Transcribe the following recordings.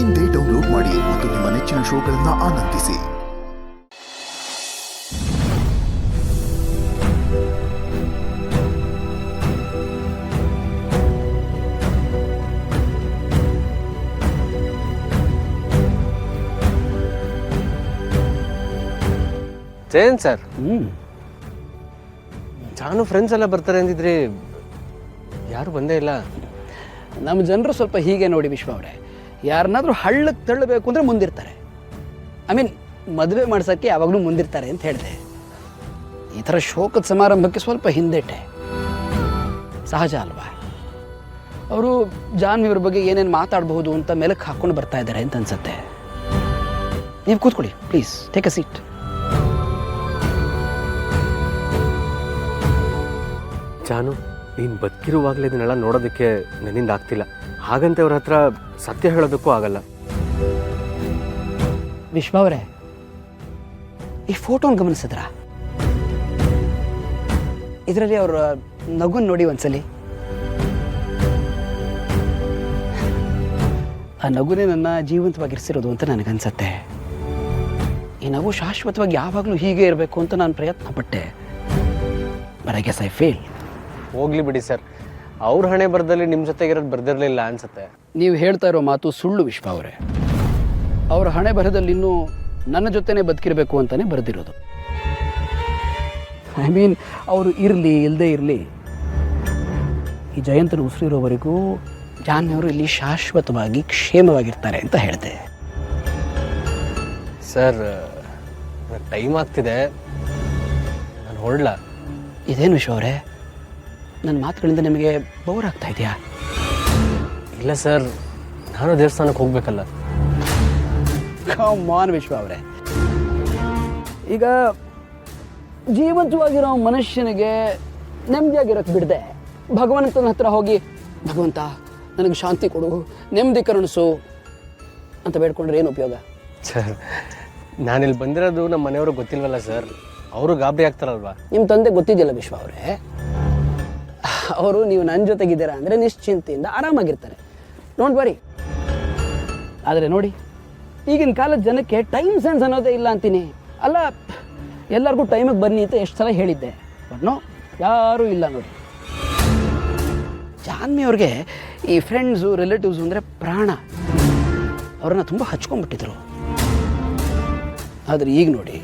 ಇಂದೇ ಡೌನ್ಲೋಡ್ ಮಾಡಿ ಮತ್ತು ನಿಮ್ಮ ನೆಚ್ಚಿನ ಶೋಗಳನ್ನು ಆನಂದಿಸಿ. ಜಯನ್ ಸರ್, ಜಾನು ಫ್ರೆಂಡ್ಸ್ ಎಲ್ಲ ಬರ್ತಾರೆ ಅಂದಿದ್ರಿ, ಯಾರು ಬಂದೇ ಇಲ್ಲ. ನಮ್ಮ ಜನರು ಸ್ವಲ್ಪ ಹೀಗೆ ನೋಡಿ ವಿಶ್ವ ಅವರೇ, ಯಾರನ್ನಾದ್ರೂ ಹಳ್ಳಕ್ಕೆ ತಳ್ಳಬೇಕು ಅಂದರೆ ಮುಂದಿರ್ತಾರೆ. ಮದುವೆ ಮಾಡ್ಸೋಕ್ಕೆ ಯಾವಾಗಲೂ ಮುಂದಿರ್ತಾರೆ ಅಂತ ಹೇಳಿದೆ. ಈ ಥರ ಶೋಕದ ಸಮಾರಂಭಕ್ಕೆ ಸ್ವಲ್ಪ ಹಿಂದೆಟ್ಟೆ, ಸಹಜ ಅಲ್ವಾ? ಅವರು ಜಾನ್ವಿಯವ್ರ ಬಗ್ಗೆ ಏನೇನು ಮಾತಾಡಬಹುದು ಅಂತ ಮೆಲಕ್ಕೆ ಹಾಕ್ಕೊಂಡು ಬರ್ತಾ ಇದ್ದಾರೆ ಅಂತ ಅನ್ಸುತ್ತೆ. ನೀವು ಕೂತ್ಕೊಳ್ಳಿ ಪ್ಲೀಸ್, ಟೇಕ್ ಅ ಸೀಟ್. ಜಾನು, ನೀನು ಬದುಕಿರುವಾಗಲೇ ಇದನ್ನೆಲ್ಲ ನೋಡೋದಕ್ಕೆ ನನ್ನಿಂದ ಆಗ್ತಿಲ್ಲ. ಹಾಗಂತ ಅವ್ರ ಹತ್ರ ಸತ್ಯ ಹೇಳೋದಕ್ಕೂ ಆಗಲ್ಲ. ವಿಶ್ವ ಅವರೇ, ಈ ಫೋಟೋನ ಗಮನಿಸಿದ್ರ? ಇದರಲ್ಲಿ ಅವ್ರ ನಗುನ್ ನೋಡಿ ಒಂದ್ಸಲಿ. ಆ ನಗುನೇ ನನ್ನ ಜೀವಂತವಾಗಿರಿಸಿರೋದು ಅಂತ ನನಗನ್ಸತ್ತೆ. ಈ ನಗು ಶಾಶ್ವತವಾಗಿ ಯಾವಾಗಲೂ ಹೀಗೆ ಇರಬೇಕು ಅಂತ ನಾನು ಪ್ರಯತ್ನ ಪಟ್ಟೆ. But I guess I fail. ಹೋಗ್ಲಿ ಬಿಡಿ ಸರ್, ಅವ್ರ ಹಣೆ ಬರದಲ್ಲಿ ನಿಮ್ಮ ಜೊತೆಗಿರೋದು ಬರ್ದಿರಲಿಲ್ಲ ಅನ್ಸುತ್ತೆ. ನೀವು ಹೇಳ್ತಾ ಇರೋ ಮಾತು ಸುಳ್ಳು ವಿಶ್ವ ಅವರೇ. ಅವ್ರ ಹಣೆ ಬರದಲ್ಲಿ ಇನ್ನೂ ನನ್ನ ಜೊತೆನೇ ಬದುಕಿರಬೇಕು ಅಂತಲೇ ಬರೆದಿರೋದು. ಅವರು ಇರಲಿ ಇಲ್ಲದೆ ಇರಲಿ, ಈ ಜಯಂತನ ಉಸಿರಿರೋವರೆಗೂ ಜಾನ್ವಿಯವರು ಇಲ್ಲಿ ಶಾಶ್ವತವಾಗಿ ಕ್ಷೇಮವಾಗಿರ್ತಾರೆ ಅಂತ ಹೇಳಿದೆ. ಸರ್, ಟೈಮ್ ಆಗ್ತಿದೆ, ನಾನು ಹೊರಡ್ಲಾ? ಇದೇನು ವಿಶ್ವ ಅವರೇ, ನನ್ನ ಮಾತುಗಳಿಂದ ನಿಮಗೆ ಬೋರ್ ಆಗ್ತಾ ಇದೆಯಾ? ಇಲ್ಲ ಸರ್, ನಾನು ದೇವಸ್ಥಾನಕ್ಕೆ ಹೋಗ್ಬೇಕಲ್ಲ. ಮಾನ್ ವಿಶ್ವ ಅವರೇ, ಈಗ ಜೀವಂತವಾಗಿರೋ ಮನುಷ್ಯನಿಗೆ ನೆಮ್ಮದಿಯಾಗಿರೋಕ್ಕೆ ಬಿಡದೆ ಭಗವಂತನ ಹತ್ರ ಹೋಗಿ, ಭಗವಂತ ನನಗೆ ಶಾಂತಿ ಕೊಡು, ನೆಮ್ಮದಿ ಕರುಣಿಸು ಅಂತ ಬೇಡ್ಕೊಂಡ್ರೆ ಏನು ಉಪಯೋಗ? ಸರ್, ನಾನಿಲ್ಲಿ ಬಂದಿರೋದು ನಮ್ಮ ಮನೆಯವ್ರಿಗೆ ಗೊತ್ತಿಲ್ವಲ್ಲ ಸರ್, ಅವರು ಗಾಬರಿ ಆಗ್ತಾರಲ್ವಾ? ನಿಮ್ಮ ತಂದೆ ಗೊತ್ತಿದೆಯಲ್ಲ ವಿಶ್ವ ಅವರೇ, ಅವರು ನೀವು ನನ್ನ ಜೊತೆಗಿದ್ದೀರಾ ಅಂದರೆ ನಿಶ್ಚಿಂತೆಯಿಂದ ಆರಾಮಾಗಿರ್ತಾರೆ. Don't worry. ಆದರೆ ನೋಡಿ, ಈಗಿನ ಕಾಲದ ಜನಕ್ಕೆ ಟೈಮ್ ಸೆನ್ಸ್ ಅನ್ನೋದೇ ಇಲ್ಲ ಅಂತೀನಿ. ಅಲ್ಲ, ಎಲ್ಲರಿಗೂ ಟೈಮಿಗೆ ಬನ್ನಿ ಅಂತ ಎಷ್ಟು ಸಲ ಹೇಳಿದ್ದೆ, ಬಟ್ ನೋ, ಯಾರೂ ಇಲ್ಲ ನೋಡಿ. ಜಾನ್ವಿ ಅವ್ರಿಗೆ ಈ ಫ್ರೆಂಡ್ಸು ರಿಲೇಟಿವ್ಸು ಅಂದರೆ ಪ್ರಾಣ. ಅವ್ರನ್ನ ತುಂಬ ಹಚ್ಕೊಂಡ್ಬಿಟ್ಟಿದ್ರು. ಆದರೆ ಈಗ ನೋಡಿ,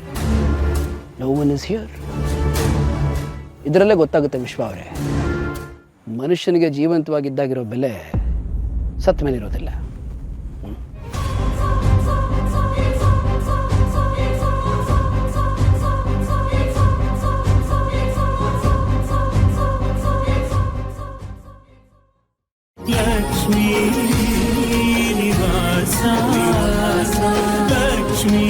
ನೋ ಒನ್ ಇಸ್ ಹಿಯರ್. ಇದರಲ್ಲೇ ಗೊತ್ತಾಗುತ್ತೆ ವಿಶ್ವ ಅವರೇ, ಮನುಷ್ಯನಿಗೆ ಜೀವಂತವಾಗಿದ್ದಾಗಿರೋ ಬೆಲೆ ಸತ್ತ ಮೇಲೆ ಇರೋದಿಲ್ಲ. ಲಕ್ಷ್ಮೀ ನಿವಾಸ ಲಕ್ಷ್ಮೀ